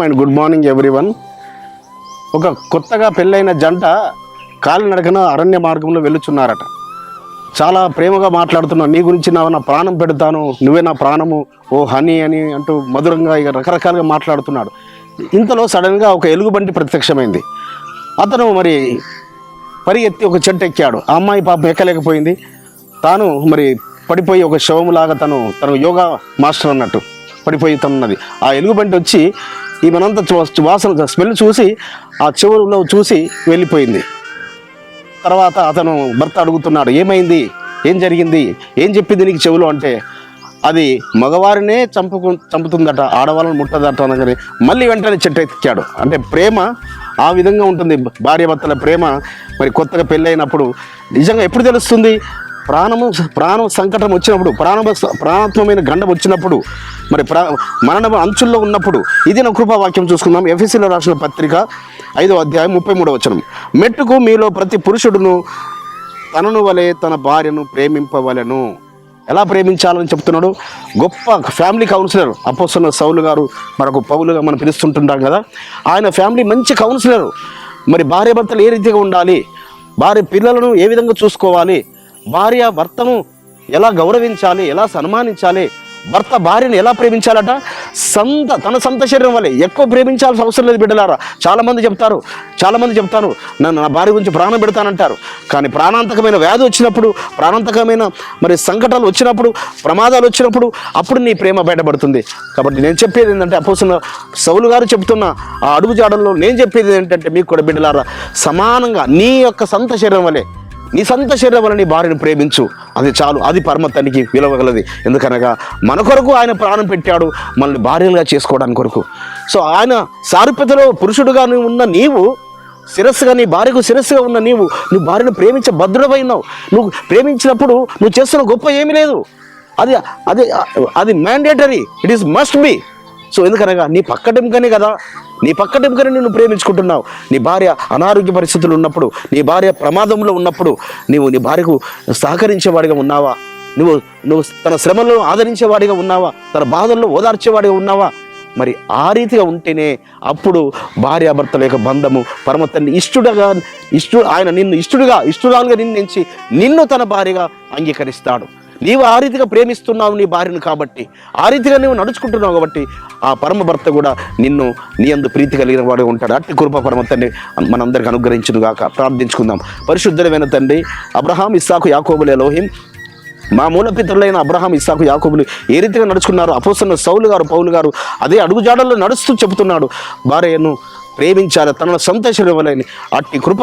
And good morning everyone. ఒక కొత్తగా పెళ్ళైన జంట కాలినడకన అరణ్య మార్గంలో వెళ్ళుచున్నారట. చాలా ప్రేమగా మాట్లాడుతున్నాను, నీ గురించి నా ప్రాణం పెడతాను, నువ్వే నా ప్రాణము, ఓ హనీ అని అంటూ మధురంగా ఇక రకరకాలుగా మాట్లాడుతున్నాడు. ఇంతలో సడన్గా ఒక ఎలుగుబంటి ప్రత్యక్షమైంది. అతను మరి పరిగెత్తి ఒక చెట్టు ఎక్కాడు. ఆ అమ్మాయి పాపం ఎక్కలేకపోయింది. తాను మరి పడిపోయి ఒక శవములాగా తను యోగా మాస్టర్ అన్నట్టు పడిపోయి తనున్నది. ఆ ఎలుగుబంటి వచ్చి ఈమెనంతా వాసన స్మెల్ చూసి ఆ చెవులో చూసి వెళ్ళిపోయింది. తర్వాత అతను భర్త అడుగుతున్నాడు, ఏమైంది, ఏం జరిగింది, ఏం చెప్పింది నీకు చెవులో అంటే, అది మగవారినే చంపుతుందట, ఆడవాళ్ళని ముట్టదట అనగానే మళ్ళీ వెంటనే చెట్టు ఎక్కాడు. అంటే ప్రేమ ఆ విధంగా ఉంటుంది. భార్యాభర్తల ప్రేమ మరి కొత్తగా పెళ్ళైనప్పుడు నిజంగా ఎప్పుడు తెలుస్తుంది? ప్రాణం సంకటం వచ్చినప్పుడు, ప్రాణాత్మకమైన గండం వచ్చినప్పుడు, మరి మరణ అంచుల్లో ఉన్నప్పుడు. ఇది నా కృపావాక్యం చూసుకుందాం. ఎఫెసీలో రాసిన పత్రిక 5వ అధ్యాయం 33వ వచనం. మెట్టుకు మీలో ప్రతి పురుషుడును తనను వలె తన భార్యను ప్రేమింపవలెను. ఎలా ప్రేమించాలని చెప్తున్నాడు? గొప్ప ఫ్యామిలీ కౌన్సిలర్ అపోస్తలుడైన సౌలు గారు, మరొక పౌలుగా మనం పిలుస్తుంటుంటాం కదా, ఆయన ఫ్యామిలీ మంచి కౌన్సిలర్. మరి భార్యాభర్తలు ఏ రీతిగా ఉండాలి, భార్య పిల్లలను ఏ విధంగా చూసుకోవాలి, భార్య భర్తను ఎలా గౌరవించాలి, ఎలా సన్మానించాలి, భర్త భార్యను ఎలా ప్రేమించాలట, తన సొంత శరీరం వల్లే. ఎక్కువ ప్రేమించాల్సిన అవసరం లేదు బిడ్డలారా. చాలామంది చెప్తారు నన్ను నా భార్య గురించి ప్రాణం పెడతానంటారు. కానీ ప్రాణాంతకమైన వ్యాధి వచ్చినప్పుడు, ప్రాణాంతకమైన మరి సంకటాలు వచ్చినప్పుడు, ప్రమాదాలు వచ్చినప్పుడు, అప్పుడు నీ ప్రేమ బయటపడుతుంది. కాబట్టి నేను చెప్పేది ఏంటంటే, అపోస్తలుడైన సౌలు గారు చెప్తున్న ఆ అడుగు జాడల్లో నేను చెప్పేది ఏంటంటే, మీకు కూడా బిడ్డలారా, సమానంగా నీ యొక్క సొంత శరీరం వల్లే, నీ సొంత శరీరం వల్ల నీ భార్యను ప్రేమించు. అది చాలు. అది పరమతానికి విలువగలది. ఎందుకనగా మన కొరకు ఆయన ప్రాణం పెట్టాడు, మనల్ని భార్యలుగా చేసుకోవడానికి కొరకు. సో ఆయన సారూప్యతలో పురుషుడుగా ఉన్న నీవు, శిరస్సుగా నీ భార్యకు శిరస్సుగా ఉన్న నీవు భార్యను ప్రేమించే భద్రమైనావు. నువ్వు ప్రేమించినప్పుడు నువ్వు చేస్తున్న గొప్ప ఏమీ లేదు. అది mandatory, it is must be. So ఎందుకనగా నీ పక్కటెంకనే నిన్ను ప్రేమించుకుంటున్నావు. నీ భార్య అనారోగ్య పరిస్థితులు ఉన్నప్పుడు, నీ భార్య ప్రమాదంలో ఉన్నప్పుడు నీవు నీ భార్యకు సహకరించేవాడిగా ఉన్నావా? నువ్వు తన శ్రమలను ఆదరించేవాడిగా ఉన్నావా? తన బాధల్లో ఓదార్చేవాడిగా ఉన్నావా? మరి ఆ రీతిగా ఉంటేనే అప్పుడు భార్యాభర్తల యొక్క బంధము పరమతండ్రి ఆయన నిన్ను ఇష్టరాలుగా నిర్ణయించి నిన్ను తన భార్యగా అంగీకరిస్తాడు. నీవు ఆ రీతిగా ప్రేమిస్తున్నావు నీ భార్యను, కాబట్టి ఆ రీతిగా నీవు నడుచుకుంటున్నావు. కాబట్టి ఆ పరమ భర్త కూడా నీ యందు ప్రీతి కలిగిన వాడు ఉంటాడు. అట్టి కృప పరమ తండ్రి మనందరికి అనుగ్రహించును గాక. ప్రార్థించుకుందాం. పరిశుద్ధమైన తండ్రి, అబ్రహాం, ఇస్సాకు, యాకోబుల ఎలోహిం, మా మూలపితరులైన అబ్రహాం, ఇస్సాకు, యాకోబులు ఏ రీతిగా నడుచుకున్నారు, అపోస్తలుడైన సౌలు గారు, పౌలు గారు అదే అడుగుజాడల్లో నడుస్తూ చెబుతున్నాడు, భార్యను ప్రేమించాలి తన సొంత శరీరములని. అట్టి కృప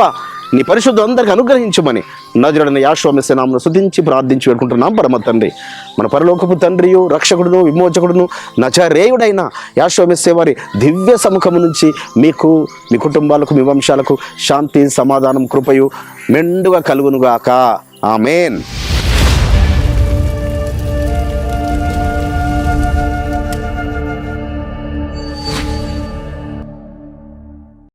నీ పరిశుద్ధ అందరికి అనుగ్రహించమని నజరుడైన యేషువా మెస్సీయ నామమున స్తుతించి ప్రార్థించి వేడుకుంటున్నాం పరమ తండ్రి. మన పరలోకపు తండ్రియు, రక్షకుడును, విమోచకుడును, నజరేయుడైన యేషువా మెస్సీయ వారి దివ్య సముఖము నుంచి మీకు, మీ కుటుంబాలకు, మీ వంశాలకు శాంతి, సమాధానం, కృపయు మెండుగా కలుగునుగాక. ఆమేన్.